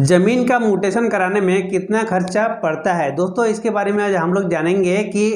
जमीन का म्यूटेशन कराने में कितना खर्चा पड़ता है। दोस्तों इसके बारे में आज हम लोग जानेंगे कि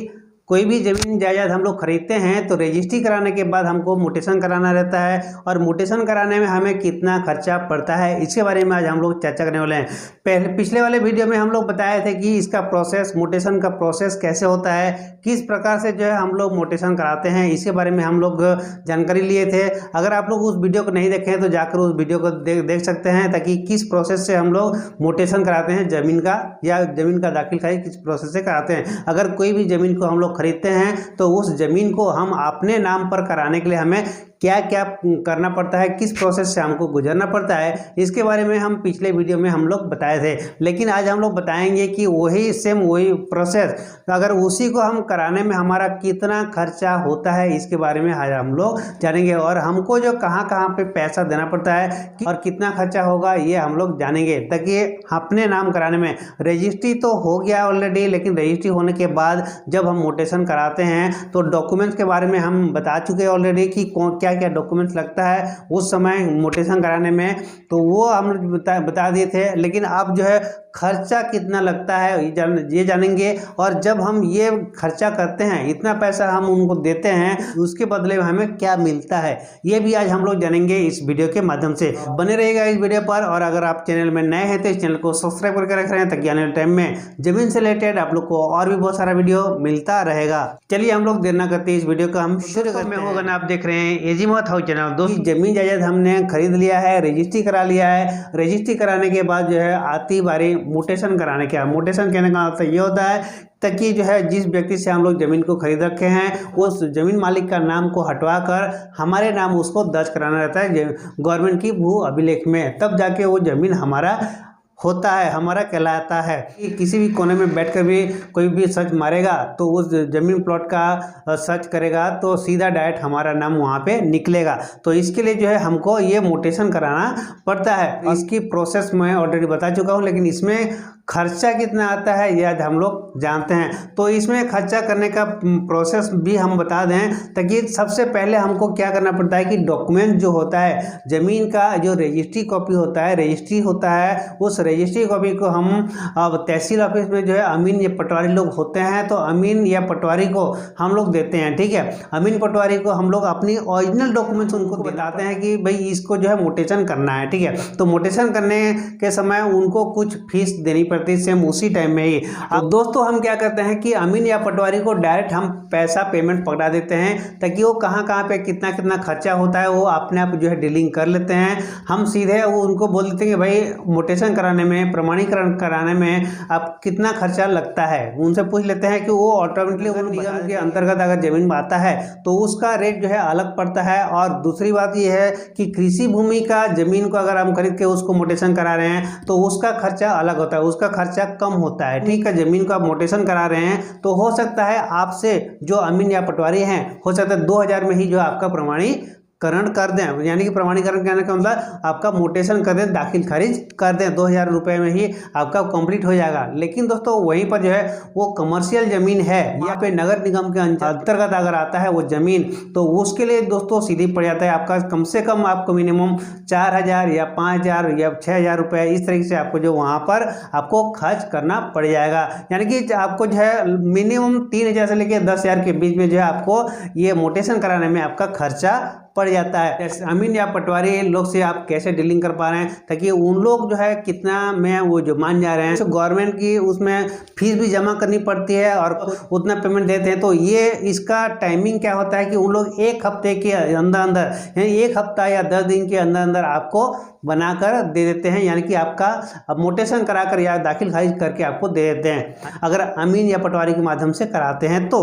कोई भी ज़मीन जायदाद हम लोग खरीदते हैं तो रजिस्ट्री कराने के बाद हमको म्यूटेशन कराना रहता है और म्यूटेशन कराने में हमें कितना खर्चा पड़ता है, इसके बारे में आज हम लोग चर्चा करने वाले हैं। पिछले वाले वीडियो में हम लोग बताए थे कि इसका प्रोसेस, म्यूटेशन का प्रोसेस कैसे होता है, किस प्रकार से जो है हम लोग म्यूटेशन कराते हैं, इसके बारे में हम लोग जानकारी लिए थे। अगर आप लोग उस वीडियो को नहीं देखे हैं तो जाकर उस वीडियो को देख सकते हैं, ताकि किस प्रोसेस से हम लोग म्यूटेशन कराते हैं ज़मीन का, या ज़मीन का दाखिल खारिज किस प्रोसेस से कराते हैं। अगर कोई भी ज़मीन को हम लोग खरीदते हैं तो उस ज़मीन को हम अपने नाम पर कराने के लिए हमें क्या क्या करना पड़ता है, किस प्रोसेस से हमको गुजरना पड़ता है, इसके बारे में हम पिछले वीडियो में हम लोग बताए थे। लेकिन आज हम लोग बताएंगे कि वही सेम वही प्रोसेस, अगर उसी को हम कराने में हमारा कितना खर्चा होता है, इसके बारे में आज हम लोग जानेंगे। और हमको जो कहाँ कहाँ पे पैसा देना पड़ता है और कितना खर्चा होगा ये हम लोग जानेंगे, ताकि अपने नाम कराने में रजिस्ट्री तो हो गया ऑलरेडी, लेकिन रजिस्ट्री होने के बाद जब हम म्यूटेशन कराते हैं तो डॉक्यूमेंट्स के बारे में हम बता चुके ऑलरेडी कि क्या क्या डॉक्यूमेंट्स लगता है उस समय म्यूटेशन कराने में, तो वो हम बता दिए थे। लेकिन अब जो है खर्चा कितना लगता है ये जानेंगे, और जब हम ये खर्चा करते हैं, इतना पैसा हम उनको देते हैं, उसके बदले में हमें क्या मिलता है, ये भी आज हम लोग जानेंगे इस वीडियो के माध्यम से। बने रहेगा इस वीडियो पर, और अगर आप चैनल में नए हैं तो इस चैनल को सब्सक्राइब करके रख रहे हैं, ताकि आने वाले टाइम में जमीन से रिलेटेड आप लोग को और भी बहुत सारा वीडियो मिलता रहेगा। चलिए हम लोग देर ना करते इस वीडियो को हम शुरू करते हैं। होगा आप देख रहे हैं एजीमत हाउस चैनल। दोस्तों जमीन जायदाद हमने खरीद लिया है, रजिस्ट्री करा लिया है। रजिस्ट्री कराने के बाद जो है आती बारी म्यूटेशन कराने का। म्यूटेशन कहने का मतलब ये होता है ताकि जो है जिस व्यक्ति से हम लोग ज़मीन को खरीद रखे हैं उस ज़मीन मालिक का नाम को हटवा कर हमारे नाम उसको दर्ज कराना रहता है गवर्नमेंट की भू अभिलेख में, तब जाके वो ज़मीन हमारा होता है, हमारा कहलाता है। कि किसी भी कोने में बैठकर भी कोई भी सर्च मारेगा तो उस ज़मीन प्लॉट का सर्च करेगा तो सीधा डायरेक्ट हमारा नाम वहाँ पे निकलेगा। तो इसके लिए जो है हमको ये म्यूटेशन कराना पड़ता है। इसकी प्रोसेस मैं ऑलरेडी बता चुका हूँ, लेकिन इसमें खर्चा कितना आता है ये आज हम लोग जानते हैं। तो इसमें खर्चा करने का प्रोसेस भी हम बता दें, ताकि सबसे पहले हमको क्या करना पड़ता है कि डॉक्यूमेंट जो होता है ज़मीन का, जो रजिस्ट्री कॉपी होता है, रजिस्ट्री होता है, उस रजिस्ट्री कॉपी को हम अब तहसील ऑफिस में जो है अमीन या पटवारी लोग होते हैं, तो अमीन या पटवारी को हम लोग देते हैं। ठीक है, अमीन पटवारी को हम लोग अपनी ओरिजिनल डॉक्यूमेंट्स उनको बताते हैं कि भाई इसको जो है म्यूटेशन करना है। ठीक है, तो म्यूटेशन करने के समय उनको कुछ फीस देनी पड़ती, सेम उसी टाइम में ही। अब दोस्तों हम क्या करते हैं कि अमीन या पटवारी को डायरेक्ट हम पैसा पेमेंट पकड़ा देते हैं, ताकि वो कहाँ कहाँ पे कितना कितना खर्चा होता है वो अपने आप जो है डीलिंग कर लेते हैं। हम सीधे वो उनको बोल देते हैं कि भाई म्यूटेशन कराने में, प्रमाणीकरण कराने में अब कितना खर्चा लगता है, उनसे पूछ लेते हैं कि वो ऑटोमेटिकली उन निगम के अंतर्गत अगर जमीन आता है तो उसका रेट जो है अलग पड़ता है। और दूसरी बात ये है कि कृषि भूमि का जमीन को अगर हम खरीद के उसको म्यूटेशन करा रहे हैं तो उसका खर्चा अलग होता है, उसका खर्चा कम होता है। ठीक है, जमीन का म्यूटेशन करा रहे हैं तो हो सकता है आपसे जो अमीन या पटवारी हैं, हो सकता है 2000 में ही जो आपका प्रमाणीकरण कर दें, यानी कि प्रमाणीकरण करने का मतलब आपका म्यूटेशन कर दें, दाखिल खारिज कर दें, 2000 रुपये में ही आपका कंप्लीट हो जाएगा। लेकिन दोस्तों वहीं पर जो है वो कमर्शियल ज़मीन है या पे नगर निगम के अंतर्गत अगर आता है वो ज़मीन, तो उसके लिए दोस्तों सीधी पड़ जाता है आपका कम से कम आपको मिनिमम 4000 या 5000 या 6000 रुपये, इस तरीके से आपको जो वहाँ पर आपको खर्च करना पड़ जाएगा। यानी कि आपको जो है मिनिमम 3000 से लेकर 10,000 के बीच में जो है आपको ये म्यूटेशन कराने में आपका खर्चा पड़ जाता है। अमीन या पटवारी लोग से आप कैसे डीलिंग कर पा रहे हैं, ताकि उन लोग जो है कितना में वो जो मान जा रहे हैं, तो गवर्नमेंट की उसमें फीस भी जमा करनी पड़ती है और उतना पेमेंट देते हैं। तो ये इसका टाइमिंग क्या होता है कि उन लोग एक हफ्ते के अंदर अंदर, यानी 1 हफ्ता या 10 दिन के अंदर अंदर आपको बनाकर दे देते हैं, यानी कि आपका म्यूटेशन कराकर या दाखिल खारिज करके आपको दे देते हैं, अगर अमीन या पटवारी के माध्यम से कराते हैं तो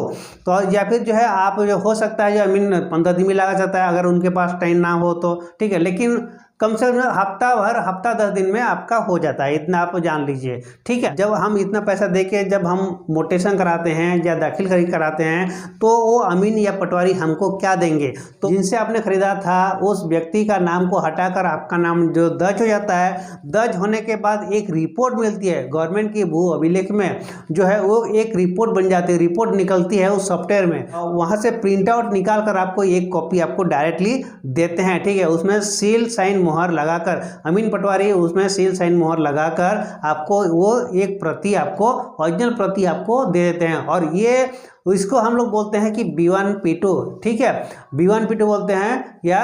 या फिर जो है आप जो हो सकता है जो अमीन 15 दिन में लगा सकता है अगर उनके पास टाइम ना हो तो। ठीक है, लेकिन कम से कम हफ्ता 10 दिन में आपका हो जाता है, इतना आप जान लीजिए। ठीक है, जब हम इतना पैसा देके जब हम म्यूटेशन कराते हैं या दाखिल खारिज कराते हैं तो वो अमीन या पटवारी हमको क्या देंगे, तो जिनसे आपने खरीदा था उस व्यक्ति का नाम को हटाकर आपका नाम जो दर्ज हो जाता है, दर्ज होने के बाद एक रिपोर्ट मिलती है गवर्नमेंट की भू अभिलेख में, जो है वो एक रिपोर्ट बन जाती है, रिपोर्ट निकलती है उस सॉफ्टवेयर में, वहाँ से प्रिंट आउट निकाल कर आपको एक कॉपी आपको डायरेक्टली देते हैं। ठीक है, उसमें सील साइन मोहर लगाकर, अमीन पटवारी उसमें सील साइन मोहर लगाकर आपको वो एक प्रति आपको ओरिजिनल प्रति आपको दे देते हैं। और ये इसको हम लोग बोलते हैं कि B1 P2, ठीक है, B1 P2 बोलते हैं या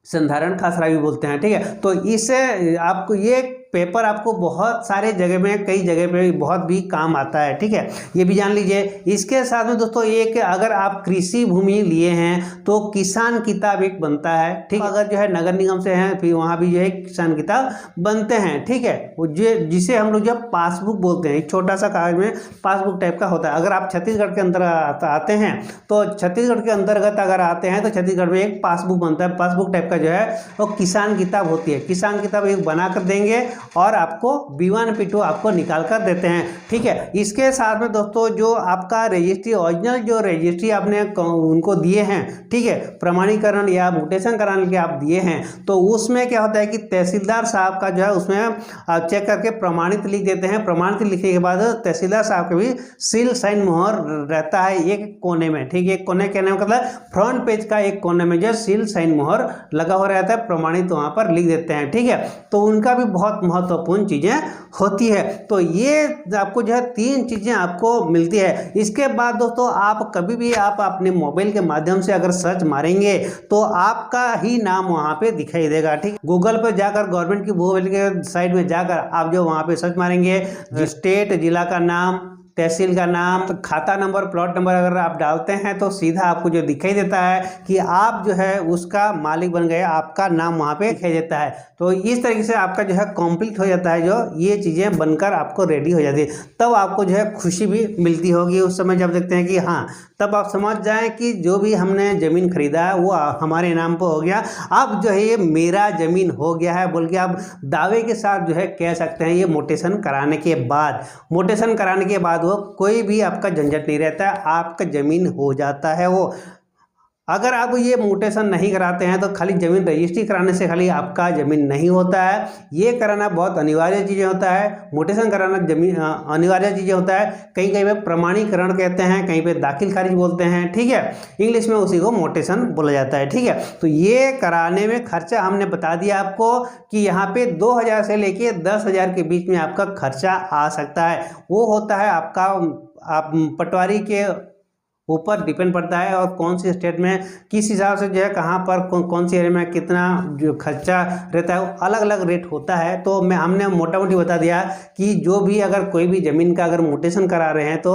संधारण खसरा भी बोलते हैं, ठीक है। तो इससे आपको ये पेपर आपको बहुत सारे जगह में, कई जगह पे बहुत भी काम आता है, ठीक है, ये भी जान लीजिए। इसके साथ में दोस्तों एक, अगर आप कृषि भूमि लिए हैं तो किसान किताब एक बनता है, ठीक। अगर जो है नगर निगम से हैं फिर वहाँ भी जो है किसान किताब बनते हैं, ठीक है। वो जिसे हम लोग जो पासबुक बोलते हैं, एक छोटा सा कागज में पासबुक टाइप का होता है। अगर आप छत्तीसगढ़ के अंदर आते हैं तो छत्तीसगढ़ के अंतर्गत अगर आते हैं तो छत्तीसगढ़ में एक पासबुक बनता है, पासबुक टाइप का जो है वो किसान किताब होती है। किसान किताब एक बना कर देंगे और आपको B1 P2 आपको निकाल कर देते हैं, ठीक है। इसके साथ में दोस्तों जो आपका रजिस्ट्री, ओरिजिनल जो रजिस्ट्री आपने उनको दिए हैं, ठीक है, प्रमाणीकरण या म्यूटेशन कराने के आप दिए हैं, तो उसमें क्या होता है कि तहसीलदार साहब का जो है उसमें आप चेक करके प्रमाणित लिख देते हैं। प्रमाणित लिखने के बाद तहसीलदार साहब का भी सील साइन मोहर रहता है एक कोने में, ठीक है। एक कोने कहने का मतलब फ्रंट पेज का एक कोने में जो सील साइन मोहर लगा हुआ रहता है, प्रमाणित वहाँ पर लिख देते हैं, ठीक है। तो उनका भी बहुत महत्वपूर्ण चीज़ें होती है। तो ये आपको जो है 3 चीज़ें आपको मिलती है। इसके बाद दोस्तों आप कभी भी आप अपने मोबाइल के माध्यम से अगर सर्च मारेंगे तो आपका ही नाम वहाँ पे दिखाई देगा, ठीक। गूगल पर जाकर गवर्नमेंट की मोबाइल के साइट में जाकर आप जो वहाँ पे सर्च मारेंगे, स्टेट, जिला का नाम, तहसील का नाम, तो खाता नंबर, प्लॉट नंबर अगर आप डालते हैं तो सीधा आपको जो दिखाई देता है कि आप जो है उसका मालिक बन गए, आपका नाम वहाँ पे दिखाई देता है। तो इस तरीके से आपका जो है कंप्लीट हो जाता है, जो ये चीज़ें बनकर आपको रेडी हो जाती है। तब आपको जो है खुशी भी मिलती होगी उस समय जब देखते हैं कि हाँ, तब आप समझ जाएं कि जो भी हमने ज़मीन खरीदा है वो हमारे नाम पर हो गया, अब जो है ये मेरा ज़मीन हो गया है बोल के आप दावे के साथ जो है कह सकते हैं। ये म्यूटेशन कराने के बाद, म्यूटेशन कराने के बाद वो कोई भी आपका झंझट नहीं रहता है, आपका ज़मीन हो जाता है वो। अगर आप ये म्यूटेशन नहीं कराते हैं तो खाली ज़मीन रजिस्ट्री कराने से खाली आपका ज़मीन नहीं होता है, ये कराना बहुत अनिवार्य चीज़ें होता है। म्यूटेशन कराना ज़मीन अनिवार्य चीज़ें होता है। कहीं कहीं पे प्रमाणीकरण कहते हैं, कहीं पे दाखिल खारिज बोलते हैं, ठीक है, इंग्लिश में उसी को म्यूटेशन बोला जाता है, ठीक है। तो ये कराने में खर्चा हमने बता दिया आपको कि यहाँ पे 2000 से लेके 10,000 के बीच में आपका खर्चा आ सकता है। वो होता है आपका, आप पटवारी के ऊपर डिपेंड पड़ता है और कौन सी स्टेट में किस हिसाब से जो है कहाँ पर कौन सी एरिया में कितना जो खर्चा रहता है, वो अलग अलग रेट होता है। तो हमने मोटा मोटी बता दिया कि जो भी अगर कोई भी ज़मीन का अगर म्यूटेशन करा रहे हैं तो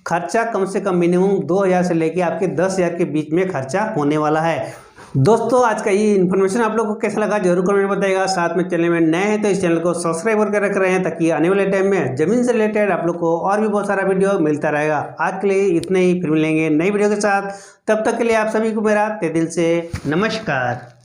खर्चा कम से कम मिनिमम 2000 से लेके आपके 10,000 के बीच में खर्चा होने वाला है। दोस्तों आज का ये इन्फॉर्मेशन आप लोगों को कैसा लगा जरूर कमेंट में बताइएगा। साथ में चैनल में नए हैं तो इस चैनल को सब्सक्राइब करके रख रहे हैं ताकि आने वाले टाइम में जमीन से रिलेटेड आप लोग को और भी बहुत सारा वीडियो मिलता रहेगा। आज के लिए इतने ही, फिर मिलेंगे नई वीडियो के साथ। तब तक के लिए आप सभी को मेरा तहे दिल से नमस्कार।